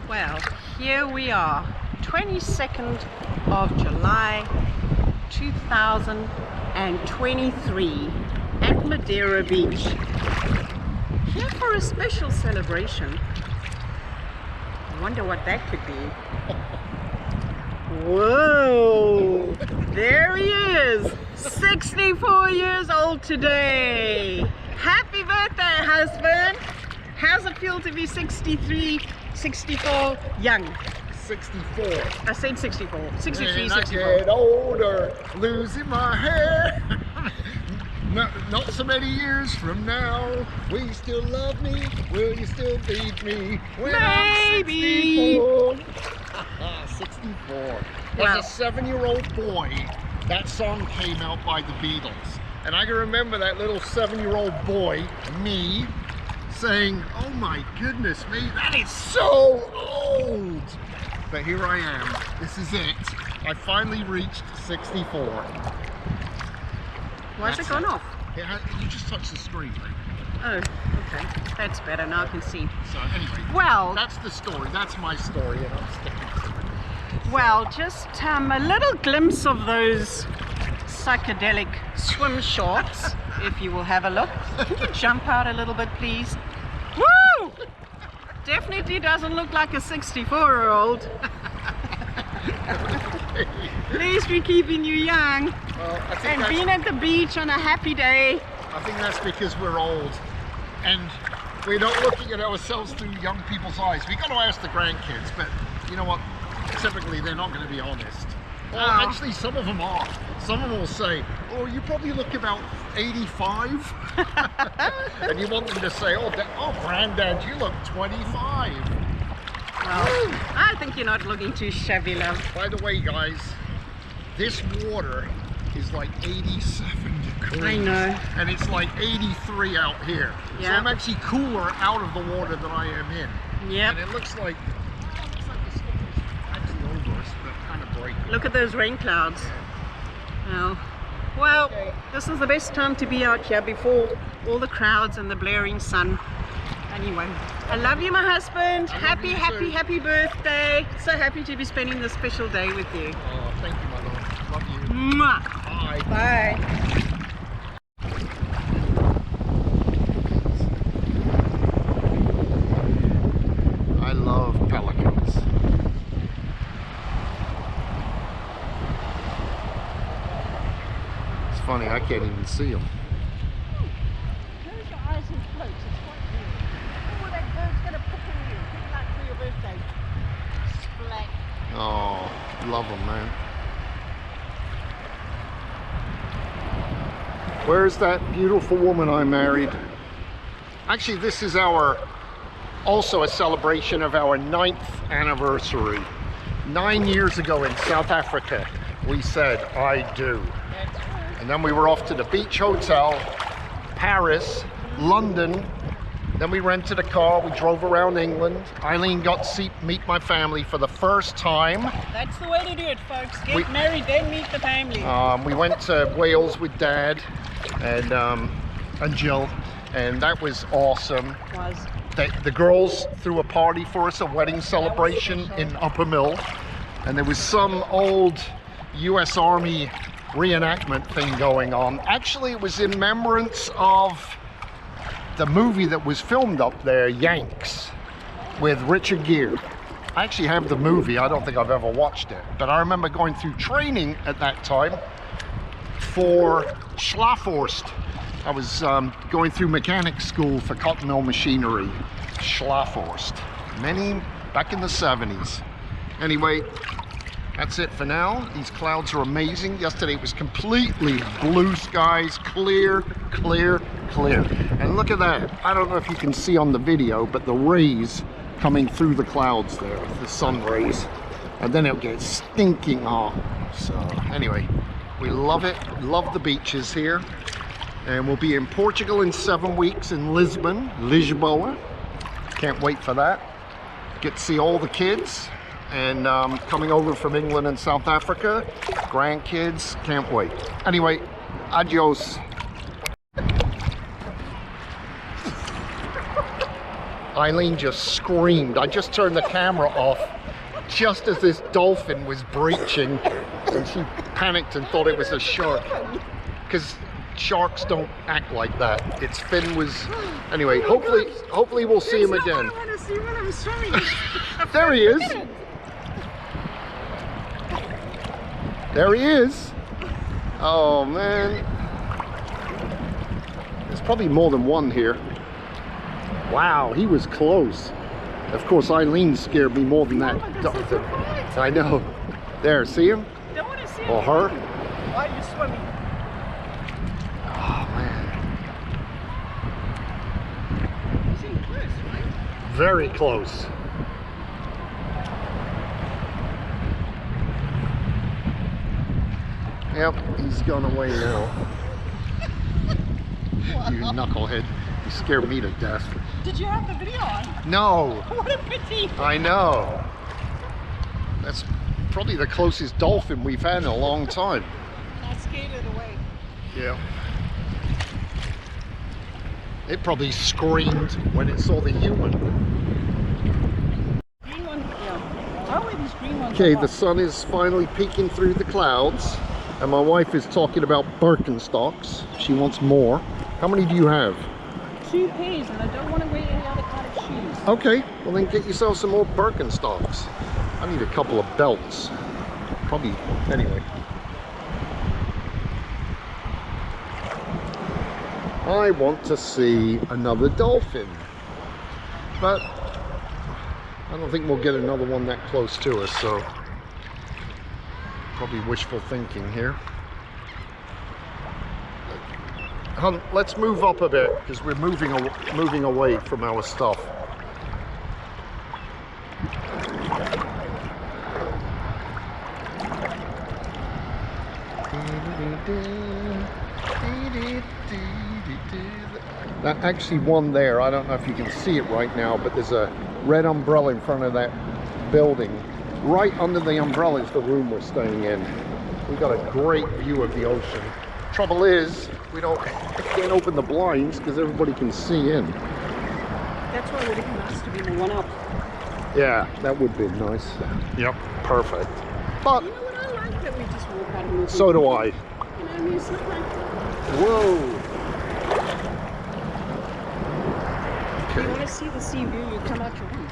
Well, here we are, 22nd of July 2023 at Madeira Beach. Here for a special celebration. I wonder what that could be. Whoa! There he is! 64 years old today! Happy birthday, husband! How's it feel to be 64 young? 64. I said 64. 63, when 64. I get older, losing my hair. Not so many years from now, will you still love me? Will you still beat me? When Maybe. I'm 64. Wow. As a 7-year-old boy, that song came out by the Beatles. And I can remember that little 7-year-old boy, me, saying, oh my goodness me, that is so old. But here I am. This is it. I finally reached 64. Why's it gone off? You just touched the screen, right? Oh, okay. That's better. Now I can see. So anyway, Well, that's the story. That's my story, and I'm sticking to it. well, just a little glimpse of those psychedelic swim shorts, if you will have a look. Can you jump out a little bit, please? Woo! Definitely doesn't look like a 64-year-old. At least we're keeping you young. Well, I think And being at the beach on a happy day. I think that's because we're old, and we're not looking at ourselves through young people's eyes. We got to ask the grandkids, but you know what? Typically, they're not going to be honest. Well, actually, some of them are. Some of them will say, "Oh, you probably look about 85," and you want them to say, "Oh, Granddad, you look 25." Well, I think you're not looking too shabby, love. By the way, guys, this water is like 87 degrees. I know. And it's like 83 out here. Yeah. So I'm actually cooler out of the water than I am in. Yep. And it looks like the storm is actually over us, but kind of breaking. Look at those rain clouds. Well, this is the best time to be out here before all the crowds and the blaring sun. Anyway, I love you, my husband. Happy birthday. So happy to be spending this special day with you. Oh, thank you, my love. Love you. Mwah. Bye. Bye. I love pelicans. It's funny, I can't even see them. Close your eyes and float. It's quite weird. Oh, that bird's going to poop on you. Good luck for your birthday. Splat. Oh, love them, man. Where's that beautiful woman I married? Actually, this is also a celebration of our 9th anniversary. 9 years ago in South Africa, we said, I do. And then we were off to the beach hotel, Paris, London. Then we rented a car, we drove around England. Eileen got to meet my family for the first time. That's the way to do it, folks. Get married, then meet the family. We went to Wales with Dad and Jill, and that was awesome. The girls threw a party for us, a wedding celebration in Upper Mill, and there was some old US Army reenactment thing going on. Actually, it was in remembrance of the movie that was filmed up there, Yanks, with Richard Gere. I actually have the movie. I don't think I've ever watched it, but I remember going through training at that time for Schlafhorst. I was going through mechanic school for cotton mill machinery, Schlafhorst, back in the 70s. Anyway, that's it for now. These clouds are amazing. Yesterday it was completely blue skies, clear, clear, clear. And look at that. I don't know if you can see on the video, but the rays coming through the clouds there, the sun rays. And then it'll get stinking hot. So anyway, we love it. Love the beaches here. And we'll be in Portugal in 7 weeks in Lisboa. Can't wait for that. Get to see all the kids. And coming over from England and South Africa, grandkids, can't wait. Anyway, adios. Eileen just screamed. I just turned the camera off just as this dolphin was breaching, and she panicked and thought it was a shark. Because sharks don't act like that. Its fin was... Anyway, hopefully we'll see him again. I want to see when I'm swimming. There he is. There he is. Oh man. There's probably more than one here. Wow, he was close. Of course, Eileen scared me more than that dolphin. I know. There, see him? Don't want to see him. Or her? Why are you swimming? Oh man. He's in close, right? Very close. Yep, he's gone away now. You knucklehead. You scared me to death. Did you have the video on? No. What a pity. I know. That's probably the closest dolphin we've had in a long time. And I skated away. Yeah. It probably screamed when it saw the human. Green one, yeah. How are these green ones? Okay, the sun is finally peeking through the clouds, and my wife is talking about Birkenstocks. She wants more. How many do you have? 2 pairs, and I don't want to wear any other kind of shoes. Okay, well then get yourself some more Birkenstocks. I need a couple of belts. Probably, anyway. I want to see another dolphin, but I don't think we'll get another one that close to us, so probably wishful thinking here. Let's move up a bit because we're moving away from our stuff. That actually one there, I don't know if you can see it right now, but there's a red umbrella in front of that building. Right under the umbrella is the room we're staying in. We've got a great view of the ocean. Trouble is, we can't open the blinds because everybody can see in. That's why it would have been nice to be in the one up. Yeah, that would be nice. Yep, perfect. But you know what, I like that we just walk out and so do I. You know, I mean, it's not like... Whoa. If you want to see the sea view, you come out your room.